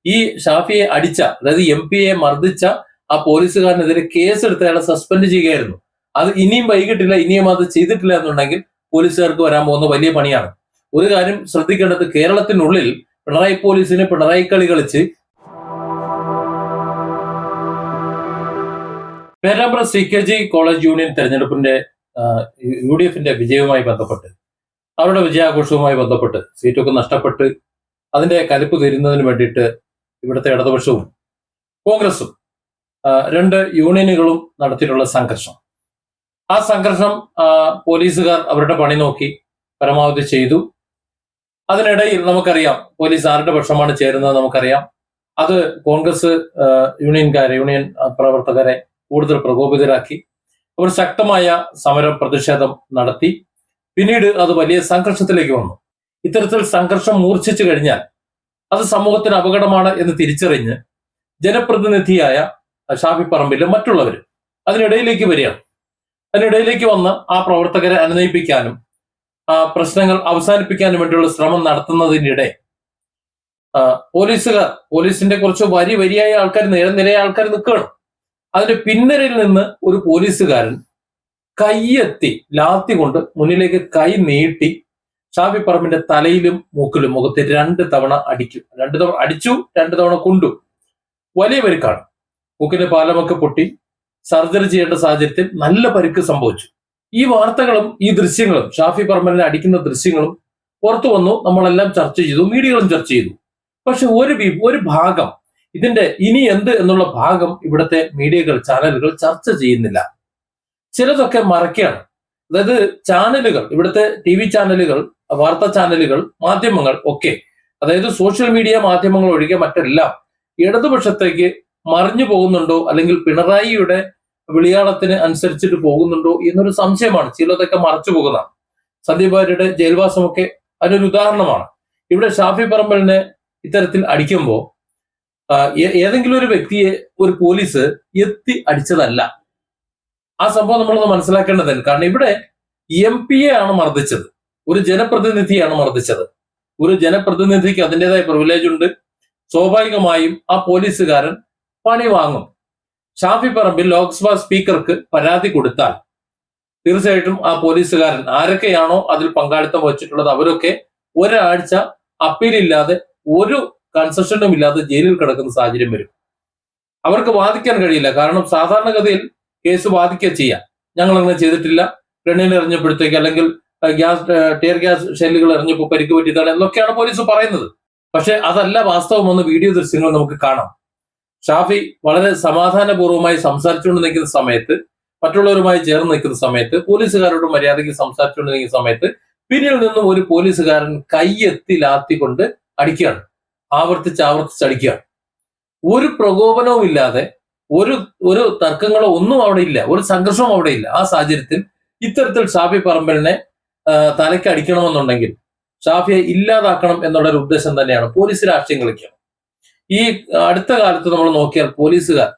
ഈ ഷാഫിയെ അടിച്ച, അതായത് MP-യെ മർദ്ദിച്ച ആ പോലീസുകാരനെതിരെ കേസെടുത്ത് അയാളെ സസ്പെൻഡ് ചെയ്യുകയായിരുന്നു. അത് ഇനിയും വൈകിട്ടില്ല, ഇനിയും അത് ചെയ്തിട്ടില്ല എന്നുണ്ടെങ്കിൽ പോലീസുകാർക്ക് വരാൻ പോകുന്ന വലിയ പണിയാണ്. ഒരു കാര്യം ശ്രദ്ധിക്കേണ്ടത്, കേരളത്തിനുള്ളിൽ പിണറായി പോലീസിന് പിണറായി കളി കളിച്ച് പേരാമ്പ്ര CKG കോളേജ് യൂണിയൻ തെരഞ്ഞെടുപ്പിന്റെ UDF-ന്റെ വിജയവുമായി ബന്ധപ്പെട്ട്, അവരുടെ വിജയാഘോഷവുമായി ബന്ധപ്പെട്ട് സീറ്റൊക്കെ നഷ്ടപ്പെട്ട് അതിന്റെ കലിപ്പ് തീരുന്നതിന് വേണ്ടിയിട്ട് ഇവിടുത്തെ ഇടതുപക്ഷവും കോൺഗ്രസും രണ്ട് യൂണിയനുകളും നടത്തിയിട്ടുള്ള സംഘർഷം, ആ സംഘർഷം പോലീസുകാർ അവരുടെ പണി നോക്കി പരമാവധി ചെയ്തു. അതിനിടയിൽ നമുക്കറിയാം പോലീസ് ആരുടെ പക്ഷമാണ് ചേരുന്നത് നമുക്കറിയാം. അത് കോൺഗ്രസ് യൂണിയൻ പ്രവർത്തകരെ കൂടുതൽ പ്രകോപിതരാക്കി. അവർ ശക്തമായ സമരം, പ്രതിഷേധം നടത്തി. പിന്നീട് അത് വലിയ സംഘർഷത്തിലേക്ക് വന്നു. ഇത്തരത്തിൽ സംഘർഷം മൂർച്ഛിച്ചു കഴിഞ്ഞാൽ അത് സമൂഹത്തിന് അപകടമാണ് എന്ന് തിരിച്ചറിഞ്ഞ് ജനപ്രതിനിധിയായ ഷാഫി പറമ്പിലും മറ്റുള്ളവർ അതിനിടയിലേക്ക് വരികയാണ്. അതിനിടയിലേക്ക് വന്ന് ആ പ്രവർത്തകരെ അനുനയിപ്പിക്കാനും പ്രശ്നങ്ങൾ അവസാനിപ്പിക്കാനും വേണ്ടിയുള്ള ശ്രമം നടത്തുന്നതിനിടെ പോലീസിന്റെ കുറച്ച് വരിയായ ആൾക്കാർ, നിരയായ ആൾക്കാർ നിൽക്കുകയാണ്. അതിന്റെ പിന്നരയിൽ നിന്ന് ഒരു പോലീസുകാരൻ കൈയെത്തി ലാത്തി കൊണ്ട് മുന്നിലേക്ക് കൈ നീട്ടി ഷാഫി പറമ്പിന്റെ തലയിലും മൂക്കിലും മുഖത്ത് 2 തവണ അടിക്കും. 2 തവണ അടിച്ചു, 2 തവണ കൊണ്ടു. വലിയ പരിക്കാണ്. മൂക്കിന്റെ പാലമൊക്കെ പൊട്ടി സർജറി ചെയ്യേണ്ട സാഹചര്യത്തിൽ നല്ല പരിക്ക് സംഭവിച്ചു. ഈ വാർത്തകളും ഈ ദൃശ്യങ്ങളും, ഷാഫി പറമ്പിനെ അടിക്കുന്ന ദൃശ്യങ്ങളും പുറത്തു വന്നു. നമ്മളെല്ലാം ചർച്ച ചെയ്തു, മീഡിയകളും ചർച്ച ചെയ്തു. പക്ഷെ ഒരു ഭാഗം, ഇതിന്റെ ഇനി എന്ത് എന്നുള്ള ഭാഗം ഇവിടുത്തെ മീഡിയകൾ, ചാനലുകൾ ചർച്ച ചെയ്യുന്നില്ല. ചിലതൊക്കെ മറയ്ക്കുകയാണ്. അതായത് ചാനലുകൾ, ഇവിടുത്തെ TV ചാനലുകൾ, വാർത്താ ചാനലുകൾ, മാധ്യമങ്ങൾ ഒക്കെ, അതായത് സോഷ്യൽ മീഡിയ മാധ്യമങ്ങൾ ഒഴികെ മറ്റെല്ലാം ഇടതുപക്ഷത്തേക്ക് മറിഞ്ഞു പോകുന്നുണ്ടോ, അല്ലെങ്കിൽ പിണറായിയുടെ വിളിയാളത്തിന് അനുസരിച്ചിട്ട് പോകുന്നുണ്ടോ എന്നൊരു സംശയമാണ്. ചിലതൊക്കെ മറച്ചു പോകുന്നതാണ്. സന്ദീപ് വാര്യരുടെ ജയിൽവാസമൊക്കെ അതിനൊരു ഉദാഹരണമാണ്. ഇവിടെ ഷാഫി പറമ്പലിനെ ഇത്തരത്തിൽ അടിക്കുമ്പോൾ ഏതെങ്കിലും ഒരു വ്യക്തിയെ ഒരു പോലീസ് എത്തി അടിച്ചതല്ല. ആ സംഭവം നമ്മളൊന്ന് മനസ്സിലാക്കേണ്ടതാണ്. കാരണം ഇവിടെ MP-യെ ആണ് മർദ്ദിച്ചത്, ഒരു ജനപ്രതിനിധിയാണ് മർദ്ദിച്ചത്. ഒരു ജനപ്രതിനിധിക്ക് അതിൻ്റെതായ പ്രിവിലേജ് ഉണ്ട്. സ്വാഭാവികമായും ആ പോലീസുകാരൻ പണി വാങ്ങും. ഷാഫി പറമ്പിൽ ലോക്സഭാ സ്പീക്കർക്ക് പരാതി കൊടുത്താൽ തീർച്ചയായിട്ടും ആ പോലീസുകാരൻ ആരൊക്കെയാണോ അതിൽ പങ്കാളിത്തം വഹിച്ചിട്ടുള്ളത് അവരൊക്കെ ഒരാഴ്ച അപ്പീലില്ലാതെ, ഒരു കൺസെഷനും ഇല്ലാതെ ജയിലിൽ കിടക്കുന്ന സാഹചര്യം വരും. അവർക്ക് വാദിക്കാൻ കഴിയില്ല. കാരണം സാധാരണഗതിയിൽ കേസ് വാദിക്കുക ചെയ്യാം. ഞങ്ങൾ അങ്ങനെ ചെയ്തിട്ടില്ല, ഗണ്ണിൽ എറിഞ്ഞപ്പോഴത്തേക്ക്, അല്ലെങ്കിൽ ടിയർ ഗ്യാസ് ഷെല്ലുകൾ എറിഞ്ഞപ്പോൾ പരിക്ക് പറ്റിയതാണ് എന്നൊക്കെയാണ് പോലീസ് പറയുന്നത്. പക്ഷെ അതല്ല വാസ്തവമെന്ന് വീഡിയോ ദൃശ്യങ്ങൾ നമുക്ക് കാണാം. ഷാഫി വളരെ സമാധാനപൂർവ്വമായി സംസാരിച്ചുകൊണ്ട് നിൽക്കുന്ന സമയത്ത്, മറ്റുള്ളവരുമായി ചേർന്ന് നിൽക്കുന്ന സമയത്ത്, പോലീസുകാരോട് മര്യാദയ്ക്ക് സംസാരിച്ചുകൊണ്ട് നിൽക്കുന്ന സമയത്ത് പിന്നിൽ നിന്നും ഒരു പോലീസുകാരൻ കൈയെത്തി ലാത്തിക്കൊണ്ട് അടിക്കുകയാണ്. ആവർത്തിച്ച് അടിക്കുകയാണ്. ഒരു പ്രകോപനവും ഇല്ലാതെ, ഒരു തർക്കങ്ങളോ ഒന്നും അവിടെ ഇല്ല, ഒരു സംഘർഷവും അവിടെ ഇല്ല. ആ സാഹചര്യത്തിൽ ഇത്തരത്തിൽ ഷാഫി പറമ്പലിനെ തലയ്ക്ക് അടിക്കണമെന്നുണ്ടെങ്കിൽ ഷാഫിയെ ഇല്ലാതാക്കണം എന്നുള്ള ഒരു ഉദ്ദേശം തന്നെയാണ്. പോലീസ് രാഷ്ട്രീയം കളിക്കുകയാണ്. ഈ അടുത്ത കാലത്ത് നമ്മൾ നോക്കിയാൽ പോലീസുകാർ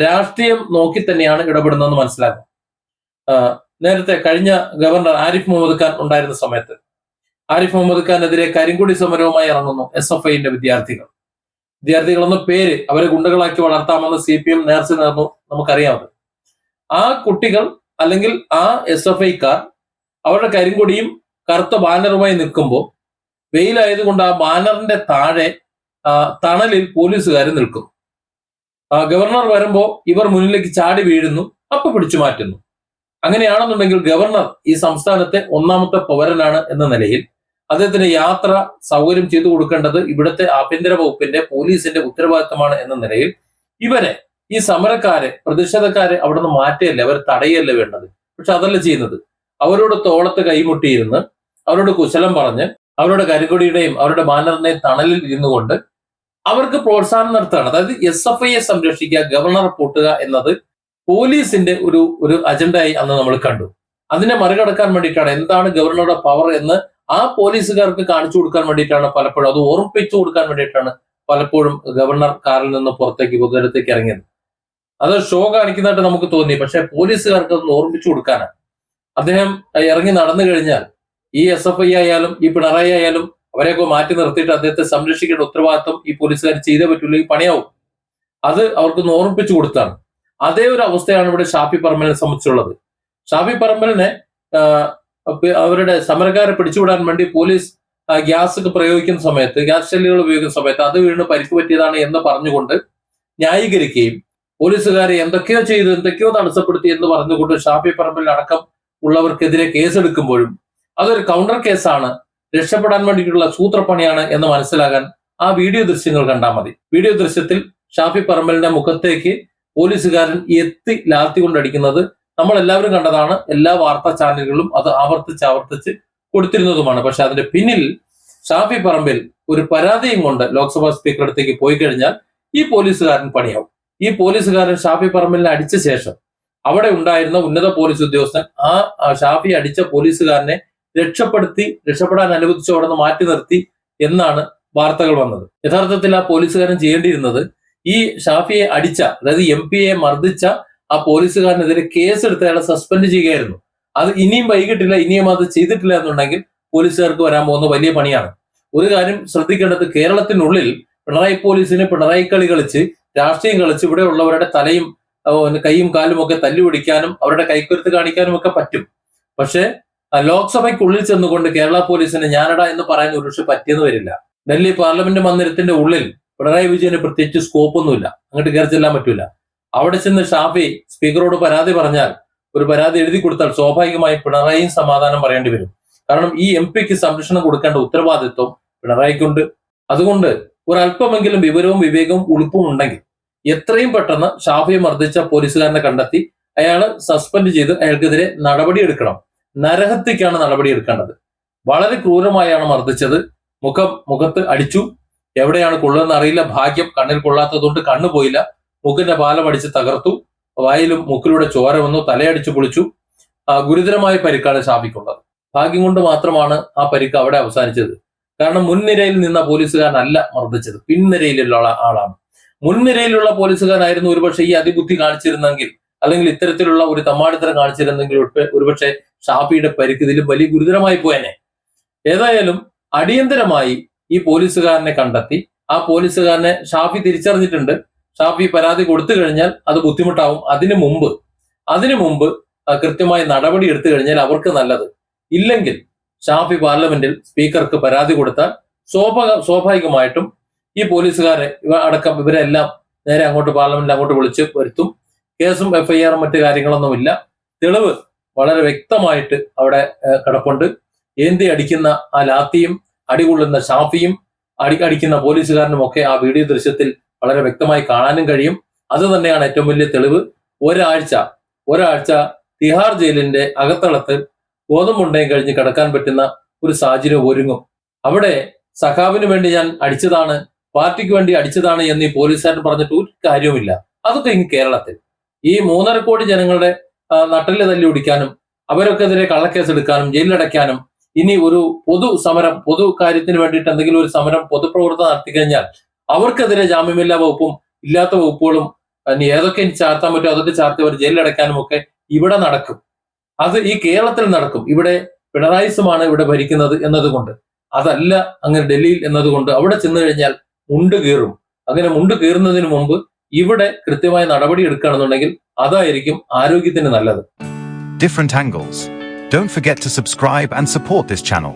രാഷ്ട്രീയം നോക്കി തന്നെയാണ് ഇടപെടുന്നതെന്ന് മനസ്സിലാക്കും. നേരത്തെ കഴിഞ്ഞ ഗവർണർ ആരിഫ് മുഹമ്മദ് ഖാൻ ഉണ്ടായിരുന്ന സമയത്ത് ആരിഫ് മുഹമ്മദ് ഖാനെതിരെ കരിങ്കൊടി സമരവുമായി ഇറങ്ങുന്നു SFI-ന്റെ വിദ്യാർത്ഥികളെന്ന പേര് അവരെ ഗുണ്ടകളാക്കി വളർത്താമെന്ന് CPM നേർച്ച നേർന്നു, നമുക്കറിയാമത്. ആ കുട്ടികൾ അല്ലെങ്കിൽ ആ SFI-ക്കാർ അവരുടെ കരിങ്കൊടിയും കറുത്ത ബാനറുമായി നിൽക്കുമ്പോൾ വെയിലായതുകൊണ്ട് ആ ബാനറിന്റെ താഴെ തണലിൽ പോലീസുകാർ നിൽക്കും. ഗവർണർ വരുമ്പോൾ ഇവർ മുന്നിലേക്ക് ചാടി വീഴുന്നു, അപ്പൊ പിടിച്ചു മാറ്റുന്നു. അങ്ങനെയാണെന്നുണ്ടെങ്കിൽ ഗവർണർ ഈ സംസ്ഥാനത്തെ 1ാമത്തെ പൗരനാണ് എന്ന നിലയിൽ അദ്ദേഹത്തിന് യാത്ര സൗകര്യം ചെയ്തു കൊടുക്കേണ്ടത് ഇവിടുത്തെ ആഭ്യന്തര വകുപ്പിന്റെ, പോലീസിന്റെ ഉത്തരവാദിത്തമാണ് എന്ന നിലയിൽ ഇവരെ, ഈ സമരക്കാരെ, പ്രതിഷേധക്കാരെ അവിടെ നിന്ന് മാറ്റുകയല്ലേ, അവർ തടയുകയല്ലേ വേണ്ടത്. പക്ഷെ അതല്ല ചെയ്യുന്നത്. അവരോട് തോളത്ത് കൈമുട്ടിയിരുന്ന്, അവരോട് കുശലം പറഞ്ഞ്, അവരുടെ കരികൊടിയുടെയും അവരുടെ ബാനറിന്റെയും തണലിൽ ഇരുന്നുകൊണ്ട് അവർക്ക് പ്രോത്സാഹനം നടത്തുകയാണ്. അതായത് SFI-യെ സംരക്ഷിക്കുക, ഗവർണറെ പൂട്ടുക എന്നത് പോലീസിന്റെ ഒരു അജണ്ടയായി അന്ന് നമ്മൾ കണ്ടു. അതിനെ മറികടക്കാൻ വേണ്ടിയിട്ടാണ്, എന്താണ് ഗവർണറുടെ പവർ എന്ന് ആ പോലീസുകാർക്ക് കാണിച്ചു കൊടുക്കാൻ വേണ്ടിയിട്ടാണ് പലപ്പോഴും, അത് ഓർമ്മിപ്പിച്ചു കൊടുക്കാൻ വേണ്ടിയിട്ടാണ് പലപ്പോഴും ഗവർണർ കാറിൽ നിന്ന് പുറത്തേക്ക് പൊതുനിരത്തേക്ക് ഇറങ്ങിയത്. അത് ഷോ കാണിക്കുന്നതായിട്ട് നമുക്ക് തോന്നി. പക്ഷെ പോലീസുകാർക്ക് അതൊന്ന് ഓർമ്മിച്ചു കൊടുക്കാനാണ്. അദ്ദേഹം ഇറങ്ങി നടന്നു കഴിഞ്ഞാൽ ഈ SFI ആയാലും ഈ പിണറായി ആയാലും അവരെയൊക്കെ മാറ്റി നിർത്തിയിട്ട് അദ്ദേഹത്തെ സംരക്ഷിക്കേണ്ട ഉത്തരവാദിത്വം ഈ പോലീസുകാർ ചെയ്തേ പറ്റൂല, ഈ പണിയാവും. അത് അവർക്ക് ഓർമ്മിപ്പിച്ചു കൊടുത്താണ്. അതേ ഒരു അവസ്ഥയാണ് ഇവിടെ ഷാഫി പറമ്പലിനെ സംബന്ധിച്ചുള്ളത്. ഷാഫി പറമ്പലിനെ അവരുടെ സമരക്കാരെ പിടിച്ചുവിടാൻ വേണ്ടി പോലീസ് ഗ്യാസ് ഒക്കെ പ്രയോഗിക്കുന്ന സമയത്ത്, ഗ്യാസ് ഷെല്ലുകൾ ഉപയോഗിക്കുന്ന സമയത്ത് അത് വീണ് പരിക്ക് പറ്റിയതാണ് എന്ന് പറഞ്ഞുകൊണ്ട് ന്യായീകരിക്കുകയും പോലീസുകാരെ എന്തൊക്കെയോ ചെയ്തു, എന്തൊക്കെയോ തടസ്സപ്പെടുത്തി എന്ന് പറഞ്ഞുകൊണ്ട് ഷാഫി പറമ്പലിൽ അടക്കം ഉള്ളവർക്കെതിരെ കേസെടുക്കുമ്പോഴും അതൊരു കൗണ്ടർ കേസാണ്, രക്ഷപ്പെടാൻ വേണ്ടിയിട്ടുള്ള സൂത്രപ്പണിയാണ് എന്ന് മനസ്സിലാകാൻ ആ വീഡിയോ ദൃശ്യങ്ങൾ കണ്ടാൽ മതി. വീഡിയോ ദൃശ്യത്തിൽ ഷാഫി പറമ്പലിന്റെ മുഖത്തേക്ക് പോലീസുകാരൻ എത്തി ലാത്തി കൊണ്ടടിക്കുന്നത് നമ്മൾ എല്ലാവരും കണ്ടതാണ്. എല്ലാ വാർത്താ ചാനലുകളും അത് ആവർത്തിച്ച് കൊടുത്തിരുന്നതുമാണ്. പക്ഷെ അതിന്റെ പിന്നിൽ ഷാഫി പറമ്പിൽ ഒരു പരാതിയും കൊണ്ട് ലോക്സഭാ സ്പീക്കർ അടുത്തേക്ക് പോയി കഴിഞ്ഞാൽ ഈ പോലീസുകാരൻ പണിയാവും. ഈ പോലീസുകാരൻ ഷാഫി പറമ്പിലിനെ അടിച്ച ശേഷം അവിടെ ഉണ്ടായിരുന്ന ഉന്നത പോലീസ് ഉദ്യോഗസ്ഥൻ ആ ഷാഫി അടിച്ച പോലീസുകാരനെ രക്ഷപ്പെടാൻ അനുവദിച്ച് അവിടെ നിന്ന് മാറ്റി നിർത്തി എന്നാണ് വാർത്തകൾ വന്നത്. യഥാർത്ഥത്തിൽ ആ പോലീസുകാരൻ ചെയ്യേണ്ടിയിരുന്നത് ഈ ഷാഫിയെ അടിച്ച, അതായത് MP മർദ്ദിച്ച ആ പോലീസുകാരനെതിരെ കേസെടുത്ത് അയാളെ സസ്പെൻഡ് ചെയ്യുകയായിരുന്നു. അത് ഇനിയും വൈകിട്ടില്ല, ഇനിയും അത് ചെയ്തിട്ടില്ല എന്നുണ്ടെങ്കിൽ പോലീസുകാർക്ക് വരാൻ പോകുന്ന വലിയ പണിയാണ്. ഒരു കാര്യം ശ്രദ്ധിക്കേണ്ടത്, കേരളത്തിനുള്ളിൽ പിണറായി പോലീസിന് പിണറായി കളി കളിച്ച് രാഷ്ട്രീയം കളിച്ച് ഇവിടെ ഉള്ളവരുടെ തലയും കൈയും കാലും ഒക്കെ തല്ലുപിടിക്കാനും അവരുടെ കൈക്കരുത്ത് കാണിക്കാനും ഒക്കെ പറ്റും. പക്ഷെ ലോക്സഭയ്ക്കുള്ളിൽ ചെന്നുകൊണ്ട് കേരള പോലീസിന് ഞാനടാ എന്ന് പറയാൻ ഒരുപക്ഷെ പറ്റിയെന്ന് വരില്ല. ഡൽഹി പാർലമെന്റ് മന്ദിരത്തിന്റെ ഉള്ളിൽ പിണറായി വിജയന് പ്രത്യേകിച്ച് സ്കോപ്പൊന്നുമില്ല, അങ്ങോട്ട് കയറി ചെല്ലാൻ പറ്റൂല. അവിടെ ചെന്ന് ഷാഫി സ്പീക്കറോട് പരാതി പറഞ്ഞാൽ, ഒരു പരാതി എഴുതി കൊടുത്താൽ സ്വാഭാവികമായി പിണറായിയും സമാധാനം പറയേണ്ടി വരും. കാരണം ഈ MP സംരക്ഷണം കൊടുക്കേണ്ട ഉത്തരവാദിത്വം പിണറായിക്കുണ്ട്. അതുകൊണ്ട് ഒരല്പമെങ്കിലും വിവരവും വിവേകവും ഉളുപ്പും ഉണ്ടെങ്കിൽ എത്രയും പെട്ടെന്ന് ഷാഫിയെ മർദ്ദിച്ച പോലീസുകാരനെ കണ്ടെത്തി അയാള് സസ്പെൻഡ് ചെയ്ത് അയാൾക്കെതിരെ നടപടിയെടുക്കണം. നരഹത്യക്കാണ് നടപടിയെടുക്കേണ്ടത്. വളരെ ക്രൂരമായാണ് മർദ്ദിച്ചത്. മുഖത്ത് അടിച്ചു. എവിടെയാണ് കൊള്ളുന്നതെന്ന് അറിയില്ല. ഭാഗ്യം കണ്ണിൽ കൊള്ളാത്തതുകൊണ്ട് കണ്ണു പോയില്ല. മൂക്കിന്റെ പാലം അടിച്ച് തകർത്തു. വായിലും മൂക്കിലൂടെ ചോര വന്നു. തലയടിച്ചു പൊളിച്ചു. ഗുരുതരമായ പരിക്കാണ് ഷാഫിക്കുള്ളത്. ഭാഗ്യം കൊണ്ട് മാത്രമാണ് ആ പരിക്ക് അവിടെ അവസാനിച്ചത്. കാരണം മുൻനിരയിൽ നിന്ന പോലീസുകാരനല്ല മർദ്ദിച്ചത്, പിൻനിരയിലുള്ള ആളാണ്. മുൻനിരയിലുള്ള പോലീസുകാരനായിരുന്നു ഒരുപക്ഷെ ഈ അതിബുദ്ധി കാണിച്ചിരുന്നെങ്കിൽ, അല്ലെങ്കിൽ ഇത്തരത്തിലുള്ള ഒരു തമ്മാടിത്തരം കാണിച്ചിരുന്നെങ്കിൽ ഒരുപക്ഷെ ഷാഫിയുടെ പരിക്ക് ഇതിലും വലിയ ഗുരുതരമായി പോയനെ. ഏതായാലും അടിയന്തരമായി ഈ പോലീസുകാരനെ കണ്ടെത്തി ആ പോലീസുകാരനെ ഷാഫി തിരിച്ചറിഞ്ഞിട്ടുണ്ട്. ഷാഫി പരാതി കൊടുത്തു കഴിഞ്ഞാൽ അത് ബുദ്ധിമുട്ടാവും. അതിനു മുമ്പ് കൃത്യമായി നടപടി എടുത്തു കഴിഞ്ഞാൽ അവർക്ക് നല്ലത്. ഇല്ലെങ്കിൽ ഷാഫി പാർലമെന്റിൽ സ്പീക്കർക്ക് പരാതി കൊടുത്താൽ സ്വാഭാവികമായിട്ടും ഈ പോലീസുകാരെ അടക്കം ഇവരെല്ലാം നേരെ അങ്ങോട്ട് പാർലമെന്റിൽ അങ്ങോട്ട് വിളിച്ച് വരുത്തും. കേസും FIR മറ്റു കാര്യങ്ങളൊന്നുമില്ല. തെളിവ് വളരെ വ്യക്തമായിട്ട് അവിടെ കിടപ്പുണ്ട്. ഏന്തി അടിക്കുന്ന ആ ലാത്തിയും അടികൊള്ളുന്ന ഷാഫിയും അടിക്കുന്ന പോലീസുകാരനും ഒക്കെ ആ വീഡിയോ ദൃശ്യത്തിൽ വളരെ വ്യക്തമായി കാണാനും കഴിയും. അത് തന്നെയാണ് ഏറ്റവും വലിയ തെളിവ്. ഒരാഴ്ച തിഹാർ ജയിലിന്റെ അകത്തളത്ത് ഗോതമ്പുണ്ടയും കഴിഞ്ഞ് കിടക്കാൻ പറ്റുന്ന ഒരു സാഹചര്യം ഒരുങ്ങും. അവിടെ സഖാവിന് വേണ്ടി ഞാൻ അടിച്ചതാണ്, പാർട്ടിക്ക് വേണ്ടി അടിച്ചതാണ് എന്ന് ഈ പോലീസുകാരൻ പറഞ്ഞിട്ട് ഒരു കാര്യവുമില്ല. അതൊക്കെ ഇങ്ങ് കേരളത്തിൽ ഈ 3.5 കോടി ജനങ്ങളുടെ നട്ടല് തല്ലി ഒടിക്കാനും അവരൊക്കെതിരെ കള്ളക്കേസ് എടുക്കാനും ജയിലിലടയ്ക്കാനും ഇനി ഒരു പൊതു കാര്യത്തിന് വേണ്ടിയിട്ട് എന്തെങ്കിലും ഒരു സമരം പൊതുപ്രവർത്തനം നടത്തി കഴിഞ്ഞാൽ അവർക്കെതിരെ ജാമ്യമില്ലാ വകുപ്പും ഇല്ലാത്ത വകുപ്പുകളും ഇനി ഏതൊക്കെ ചാർത്താൻ പറ്റുമോ അതൊക്കെ ചാർത്തി അവർ ജയിലിലടയ്ക്കാനും ഒക്കെ ഇവിടെ നടക്കും. അത് ഈ കേരളത്തിൽ നടക്കും. ഇവിടെ പിണറായിസുമാണ് ഇവിടെ ഭരിക്കുന്നത് എന്നതുകൊണ്ട്, അതല്ല അങ്ങനെ ഡൽഹിയിൽ എന്നതുകൊണ്ട് അവിടെ ചെന്ന് കഴിഞ്ഞാൽ മുണ്ട് കീറും. അങ്ങനെ മുണ്ട് കീറുന്നതിന് മുമ്പ് ഇവിടെ കൃത്യമായ നടപടി എടുക്കുകയാണെന്നുണ്ടെങ്കിൽ അതായിരിക്കും ആരോഗ്യത്തിന് നല്ലത്. Different angles. Don't forget to subscribe and support this channel.